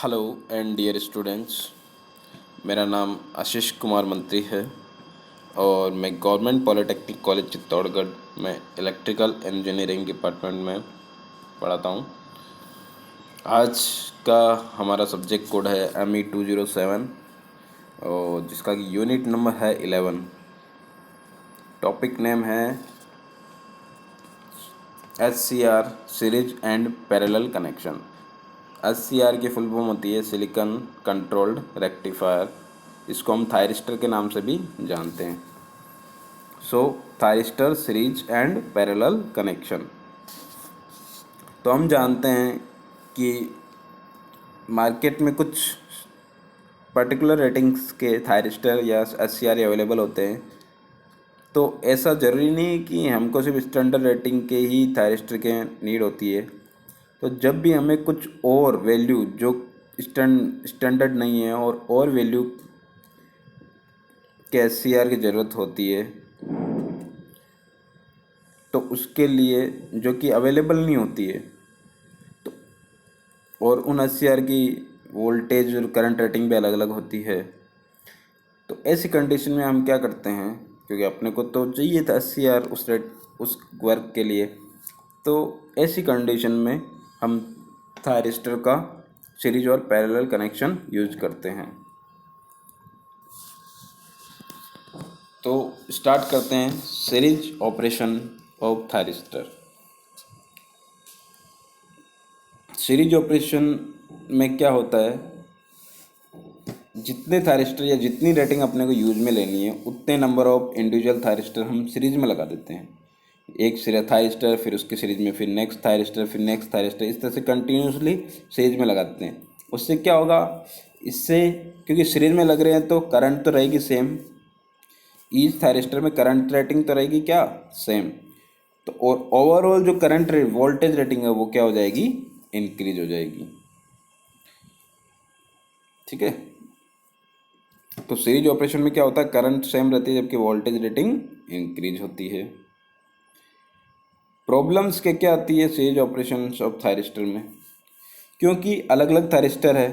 Hello and dear students, मेरा नाम आशीष कुमार मंत्री है और मैं गवर्नमेंट पॉलिटेक्निक कॉलेज चित्तौड़गढ़ में इलेक्ट्रिकल इंजीनियरिंग डिपार्टमेंट में पढ़ाता हूँ। आज का हमारा सब्जेक्ट कोड है ME 207 और जिसका यूनिट नंबर है 11। टॉपिक नेम है SCR series and parallel connection. SCR की फुल फॉर्म होती है सिलिकॉन कंट्रोल्ड रेक्टिफायर। इसको हम थायरिस्टर के नाम से भी जानते हैं। Thyristor series and parallel connection. तो हम जानते हैं कि मार्केट में कुछ पर्टिकुलर रेटिंग्स के थायरिस्टर या SCR अवेलेबल होते हैं। तो ऐसा ज़रूरी नहीं कि हमको सिर्फ स्टैंडर्ड रेटिंग के ही थायरिस्टर के नीड होती है। तो जब भी हमें कुछ और वैल्यू जो स्टैंडर्ड नहीं है और वैल्यू के SCR की ज़रूरत होती है, तो उसके लिए जो कि अवेलेबल नहीं होती है, तो और उन SCR की वोल्टेज और करंट रेटिंग भी अलग अलग होती है। तो ऐसी कंडीशन में हम क्या करते हैं, क्योंकि अपने को तो चाहिए था SCR उस वर्क के लिए, तो ऐसी कंडीशन में हम थायरिस्टर का सीरीज और पैरेलल कनेक्शन यूज करते हैं। तो स्टार्ट करते हैं series operation of thyristor. Series operation में क्या होता है, जितने थायरिस्टर या जितनी रेटिंग अपने को यूज में लेनी है उतने नंबर ऑफ इंडिविजुअल थायरिस्टर हम सीरीज में लगा देते हैं। एक थायरिस्टर, फिर उसके सीरीज में फिर नेक्स्ट थायरिस्टर, फिर नेक्स्ट थायरिस्टर, इस तरह से कंटिन्यूसली सीरीज में लगा देते हैं। उससे क्या होगा, इससे क्योंकि सीरीज में लग रहे हैं तो करंट तो रहेगी सेम, ईच थायरिस्टर में करंट रेटिंग तो रहेगी क्या सेम। तो और ओवरऑल जो करंट वोल्टेज रेटिंग है वो क्या हो जाएगी, इंक्रीज हो जाएगी। ठीक है। तो सीरीज ऑपरेशन में क्या होता है, करंट सेम रहती है जबकि वोल्टेज रेटिंग इंक्रीज होती है। प्रॉब्लम्स क्या क्या आती है सीरीज ऑपरेशन ऑफ थायरिस्टर में, क्योंकि अलग अलग थायरिस्टर है,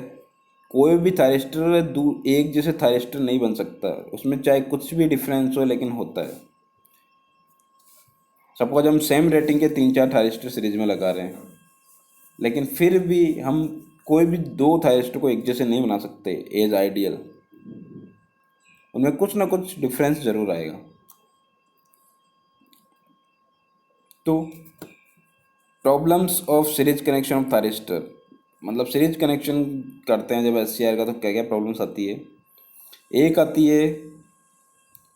कोई भी थायरिस्टर एक जैसे थायरिस्टर नहीं बन सकता, उसमें चाहे कुछ भी डिफरेंस हो लेकिन होता है। सपोज हम सेम रेटिंग के 3-4 थायरिस्टर सीरीज में लगा रहे हैं, लेकिन फिर भी हम कोई भी 2 थायरिस्टर को एक जैसे नहीं बना सकते एज आइडियल, उनमें कुछ ना कुछ डिफरेंस जरूर आएगा। तो problems of series connection of thyristor, मतलब सीरीज कनेक्शन करते हैं जब SCR का, तो क्या क्या प्रॉब्लम्स आती है। एक आती है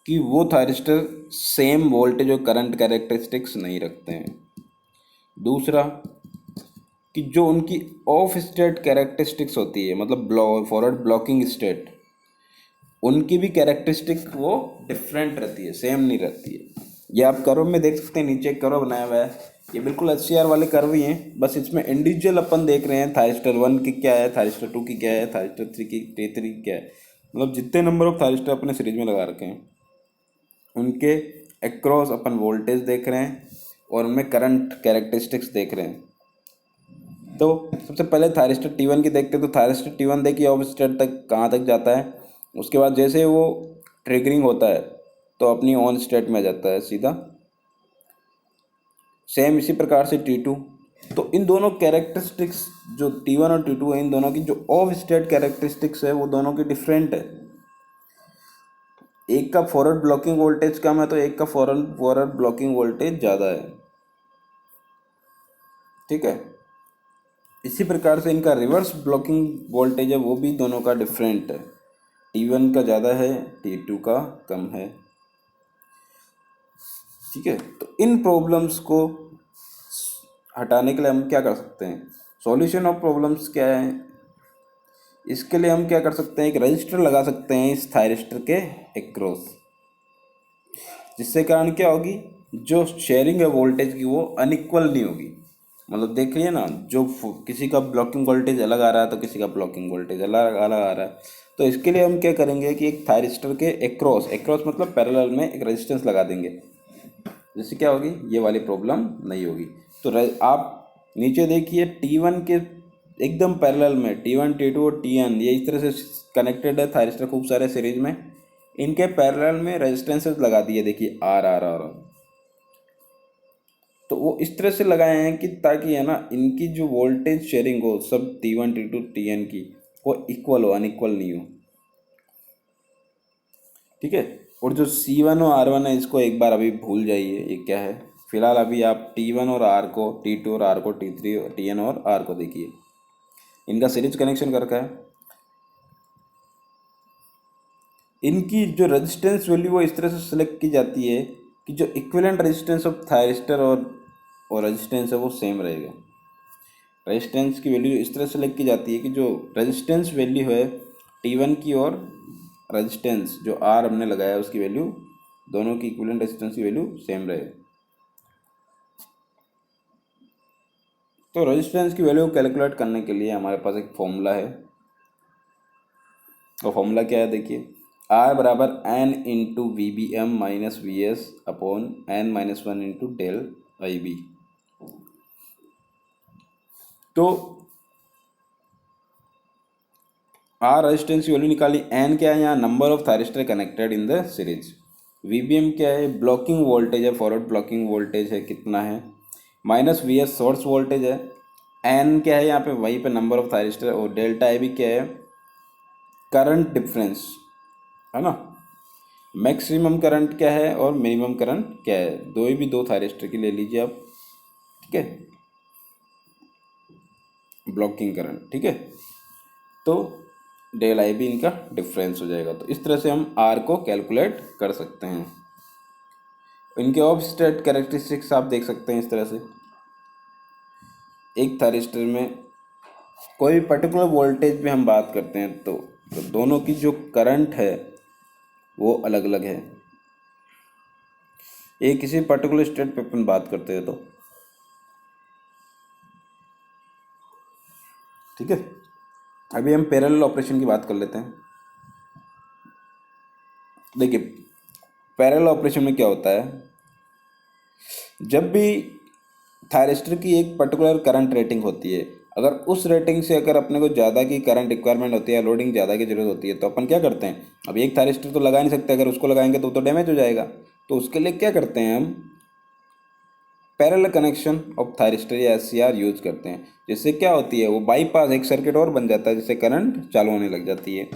कि वो थायरिस्टर सेम वोल्टेज और करंट कैरेक्टरिस्टिक्स नहीं रखते हैं। दूसरा कि जो उनकी ऑफ स्टेट कैरेक्टरिस्टिक्स होती है, मतलब फॉरवर्ड ब्लॉकिंग स्टेट, उनकी भी कैरेक्टरिस्टिक वो डिफरेंट रहती है, सेम नहीं रहती है। ये आप कर्व में देख सकते हैं, नीचे एक कर्व बनाया हुआ है, ये बिल्कुल SCR वाले कर्व ही हैं, बस इसमें इंडिविजुअल अपन देख रहे हैं थायरिस्टर 1 की क्या है, थायरिस्टर 2 की क्या है, थायरिस्टर 3 की T3 क्या है। मतलब जितने नंबर ऑफ थायरिस्टर अपने सीरीज में लगा रखे हैं उनके अक्रॉस अपन वोल्टेज देख रहे हैं और उनमें करंट कैरेक्टरिस्टिक्स देख रहे हैं। तो सबसे पहले थायरिस्टर T1 की देखते हैं। तो थायरिस्टर T1 देखिए ऑफ स्टेट तक कहाँ तक जाता है, उसके बाद जैसे वो ट्रिगरिंग होता है तो अपनी ऑन स्टेट में आ जाता है सीधा। सेम इसी प्रकार से T2। तो इन दोनों कैरेक्टरिस्टिक्स जो T1 और T2 है, इन दोनों की जो ऑफ स्टेट कैरेक्टरिस्टिक्स है वो दोनों की डिफरेंट है। एक का फॉरवर्ड ब्लॉकिंग वोल्टेज कम है तो एक का फॉरवर्ड ब्लॉकिंग वोल्टेज ज़्यादा है। ठीक है। इसी प्रकार से इनका रिवर्स ब्लॉकिंग वोल्टेज है वो भी दोनों का डिफरेंट है, T1 का ज़्यादा है, T2 का कम है। ठीक है। तो इन प्रॉब्लम्स को हटाने के लिए हम क्या कर सकते हैं, सॉल्यूशन ऑफ प्रॉब्लम्स क्या है, इसके लिए हम क्या कर सकते हैं, एक रजिस्टर लगा सकते हैं इस थायरिस्टर के एक्रॉस, जिससे कारण क्या होगी, जो शेयरिंग है वोल्टेज की वो अनइक्वल नहीं होगी। मतलब देखिए ना, जो किसी का ब्लॉकिंग वोल्टेज अलग आ रहा है तो किसी का ब्लॉकिंग वोल्टेज अलग अलग आ रहा है। तो इसके लिए हम क्या करेंगे कि एक थायरिस्टर के एक्रॉस मतलब पैरेलल में एक रेजिस्टेंस लगा देंगे, जिससे क्या होगी, ये वाली प्रॉब्लम नहीं होगी। तो आप नीचे देखिए T1 के एकदम पैरेलल में T1 T2 और Tn ये इस तरह से कनेक्टेड है थायरिस्टर खूब सारे सीरीज में। इनके पैरेलल में रेजिस्टेंसेस लगा दिए, देखिए आर आर आर। तो वो इस तरह से लगाए हैं कि ताकि है ना इनकी जो वोल्टेज शेयरिंग हो सब T1 T2 Tn की वो इक्वल हो, अनइक्वल नहीं हो। ठीक है। और जो C1 और R1 है इसको एक बार अभी भूल जाइए, ये क्या है। फिलहाल अभी आप T1 और R को, T2 और R को, T3 Tn और R को देखिए, इनका सीरीज कनेक्शन कर रखा है। इनकी जो रेजिस्टेंस वैल्यू वो इस तरह से सिलेक्ट की जाती है कि जो इक्विवेलेंट रेजिस्टेंस ऑफ थायरिस्टर और रेजिस्टेंस है वो सेम रहेगा। रेजिस्टेंस की वैल्यू इस तरह सेलेक्ट की जाती है कि जो रेजिस्टेंस वैल्यू है T1 की और रेजिस्टेंस जो R हमने लगाया उसकी वैल्यू, दोनों की इक्विवेलेंट रेजिस्टेंस की वैल्यू सेम रहे। तो रेजिस्टेंस की वैल्यू कैलकुलेट करने के लिए हमारे पास एक फॉर्मूला है। तो फॉर्मूला क्या है, देखिए R बराबर N into V B M minus V S upon N-1 into del I B. तो R रेजिस्टेंस की वैल्यू निकाली, N क्या है यहाँ, number of thyristor connected in the series. VBM क्या है, ब्लॉकिंग वोल्टेज है, फॉरवर्ड ब्लॉकिंग वोल्टेज है कितना है, माइनस VS सोर्स वोल्टेज है। N क्या है यहाँ पे, वहीं पे नंबर ऑफ थायरिस्टर, और डेल्टा आई भी क्या है, करंट डिफरेंस है ना। मैक्सिमम करंट क्या है और मिनिमम करंट क्या है, दो थायरिस्टर की ले लीजिए आप। ठीक है, ब्लॉकिंग करंट। ठीक है, तो डेल आई भी इनका डिफरेंस हो जाएगा। तो इस तरह से हम आर को कैलकुलेट कर सकते हैं। इनके ऑफ स्टेट कैरेक्टरिस्टिक्स आप देख सकते हैं इस तरह से। एक थायरिस्टर में कोई भी पर्टिकुलर वोल्टेज पे हम बात करते हैं तो दोनों की जो करंट है वो अलग अलग है। एक किसी पर्टिकुलर स्टेट पे अपन बात करते हैं तो ठीक है। अभी हम पैरेलल ऑपरेशन की बात कर लेते हैं। देखिए पैरेलल ऑपरेशन में क्या होता है, जब भी थायरिस्टर की एक पर्टिकुलर करंट रेटिंग होती है, अगर उस रेटिंग से अगर अपने को ज़्यादा की करंट रिक्वायरमेंट होती है, लोडिंग ज़्यादा की जरूरत होती है, तो अपन क्या करते हैं, अब एक थायरिस्टर तो लगा नहीं सकते, अगर उसको लगाएंगे तो डैमेज हो जाएगा। तो उसके लिए क्या करते हैं हम, पैरेलल कनेक्शन ऑफ थायरिस्टर या SCR यूज करते हैं। जिससे क्या होती है, वो बाईपास एक सर्किट और बन जाता है जिससे करंट चालू होने लग जाती है।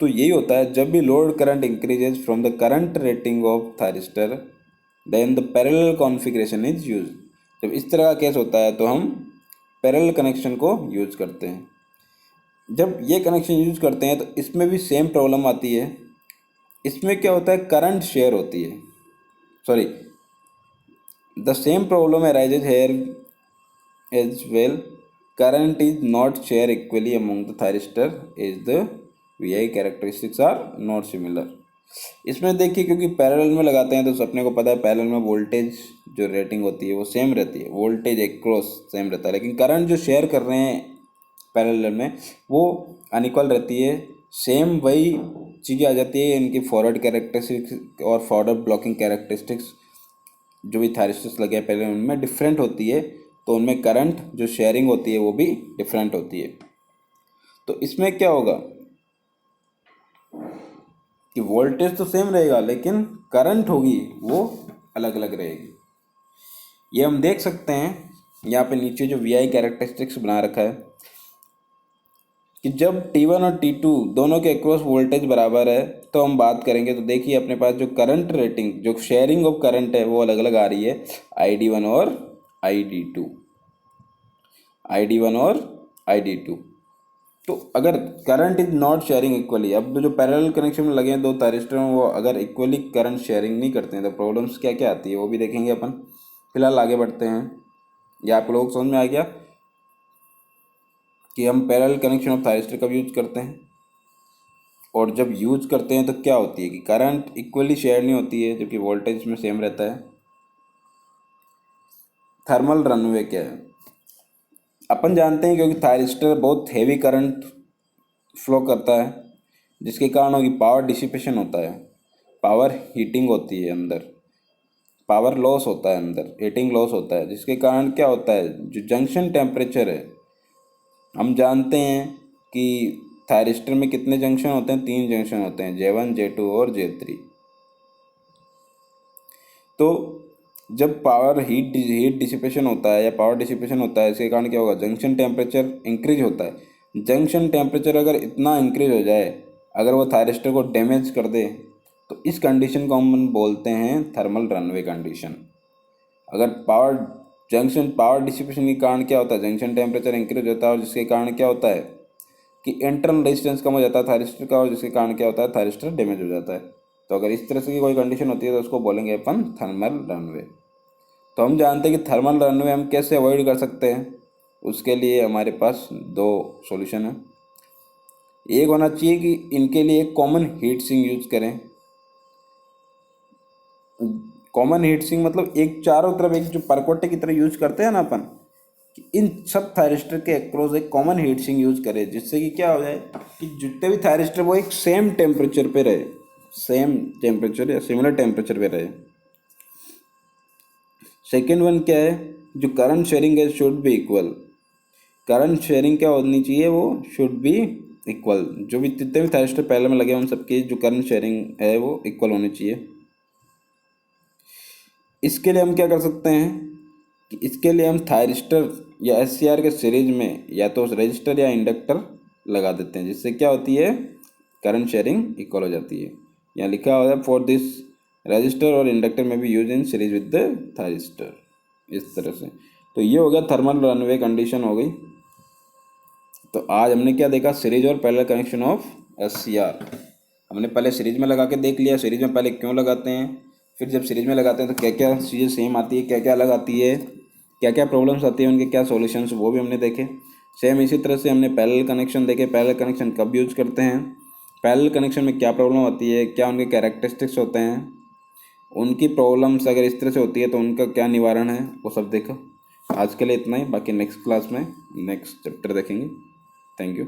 तो यही होता है, जब भी load current increases from the current rating of thyristor then the parallel configuration is use. जब इस तरह का केस होता है तो हम पैरेलल कनेक्शन को यूज करते हैं। जब ये कनेक्शन यूज करते हैं तो इसमें भी सेम प्रॉब्लम आती है। इसमें क्या होता है, करंट शेयर होती है, sorry the same problem arises here as well, current is not share equally among the thyristor as the VI characteristics are not similar। इसमें देखिए क्योंकि पैरेलल में लगाते हैं तो अपने को पता है पैरेलल में वोल्टेज जो रेटिंग होती है वो सेम रहती है, वोल्टेज एक्रॉस सेम रहता है, लेकिन करंट जो शेयर कर रहे हैं पैरेलल में वो अनइक्वल रहती है। सेम वही चीज़ें आ जाती है, इनकी फॉरवर्ड कैरेक्टरिस्टिक्स और फॉरवर्ड ब्लॉकिंग कैरेक्टरिस्टिक्स जो भी थायरिस्टर्स लगे हैं पहले उनमें डिफरेंट होती है, तो उनमें करंट जो शेयरिंग होती है वो भी डिफरेंट होती है। तो इसमें क्या होगा कि वोल्टेज तो सेम रहेगा लेकिन करंट होगी वो अलग अलग रहेगी। ये हम देख सकते हैं यहाँ पे नीचे जो VI कैरेक्टरिस्टिक्स बना रखा है कि जब T1 और T2 दोनों के अक्रॉस वोल्टेज बराबर है तो हम बात करेंगे। तो देखिए अपने पास जो करंट रेटिंग जो शेयरिंग ऑफ करंट है वो अलग अलग आ रही है, ID1 और ID2, ID1 और ID2। तो अगर current is not sharing equally, अब जो पैरेलल कनेक्शन में लगे हैं दो थायरिस्टर में वो अगर इक्वली करंट शेयरिंग नहीं करते हैं तो प्रॉब्लम्स क्या क्या आती है वो भी देखेंगे अपन। फिलहाल आगे बढ़ते हैं। ये आप लोग समझ में आ गया कि हम पैरेलल कनेक्शन ऑफ थायरिस्टर कब यूज करते हैं, और जब यूज करते हैं तो क्या होती है कि करंट इक्वली शेयर नहीं होती है जबकि वोल्टेज में सेम रहता है। थर्मल रनवे क्या है, अपन जानते हैं क्योंकि थायरिस्टर बहुत हेवी करंट फ्लो करता है जिसके कारण होगी पावर डिसिपेशन होता है, पावर हीटिंग होती है अंदर, पावर लॉस होता है, अंदर हीटिंग लॉस होता है, जिसके कारण क्या होता है, जो जंक्शन टेम्परेचर है, हम जानते हैं कि थायरिस्टर में कितने जंक्शन होते हैं, 3 जंक्शन होते हैं, J1 J2 और J3। तो जब पावर हीट डिसिपेशन होता है या पावर डिसिपेशन होता है, इसके कारण क्या होगा, जंक्शन टेम्परेचर इंक्रीज होता है। जंक्शन टेम्परेचर अगर इतना इंक्रीज हो जाए, अगर वो थायरिस्टर को डैमेज कर दे, तो इस कंडीशन को हम बोलते हैं थर्मल रनवे कंडीशन। अगर पावर डिसिपेशन के कारण क्या होता है, जंक्शन टेम्परेचर इंक्रीज होता है, और जिसके कारण क्या होता है कि इंटरनल रेजिस्टेंस कम हो जाता है थायरिस्टर का, और जिसके कारण क्या होता है, थायरिस्टर डैमेज हो जाता है। तो अगर इस तरह से की कोई कंडीशन होती है तो उसको बोलेंगे अपन थर्मल रनवे। तो हम जानते हैं कि थर्मल रनवे हम कैसे अवॉइड कर सकते हैं। उसके लिए हमारे पास 2 सॉल्यूशन है। एक होना चाहिए कि इनके लिए कॉमन हीट सिंक यूज करें। कॉमन हीट सिंक मतलब एक चारों तरफ एक जो परकोटे की तरह यूज करते हैं ना अपन, कि इन सब थायरिस्टर के अक्रॉस एक कॉमन हीट सिंक यूज करें, जिससे कि क्या हो जाए कि जितने भी थायरिस्टर वो एक सेम टेम्परेचर पे रहे, सेम टेम्परेचर या सिमिलर टेम्परेचर पे रहे। सेकेंड वन क्या है, जो करंट शेयरिंग है should be equal. Current sharing क्या होनी चाहिए, वो शुड बी इक्वल। जो भी जितने भी थायरिस्टर पहले में लगे उन सबकी जो करंट शेयरिंग है वो इक्वल होनी चाहिए। इसके लिए हम क्या कर सकते हैं कि इसके लिए हम थायरिस्टर या SCR के सीरीज में या तो रजिस्टर या इंडक्टर लगा देते हैं, जिससे क्या होती है, करंट शेयरिंग इक्वल हो जाती है। यहाँ लिखा हुआ है फॉर दिस रजिस्टर और इंडक्टर में भी use in series with the thyristor, इस तरह से। तो ये हो गया थर्मल रनवे कंडीशन हो गई। तो आज हमने क्या देखा, सीरीज और पैरेलल कनेक्शन ऑफ SCR। हमने पहले सीरीज में लगा के देख लिया, सीरीज में पहले क्यों लगाते हैं, फिर जब सीरीज में लगाते हैं तो क्या क्या चीज़ें सेम आती है, क्या क्या अलग आती है, क्या क्या प्रॉब्लम्स आती है, उनके क्या सॉल्यूशंस, वो भी हमने देखे। सेम इसी तरह से हमने पैरेलल कनेक्शन देखे, पैरेलल कनेक्शन कब यूज करते हैं, पैरेलल कनेक्शन में क्या प्रॉब्लम होती है, क्या उनके कैरेक्टरिस्टिक्स होते हैं, उनकी प्रॉब्लम्स अगर इस तरह से होती है तो उनका क्या निवारण है, वो सब देखो। आज के लिए इतना ही, बाकी नेक्स्ट क्लास में नेक्स्ट चैप्टर देखेंगे। Thank you.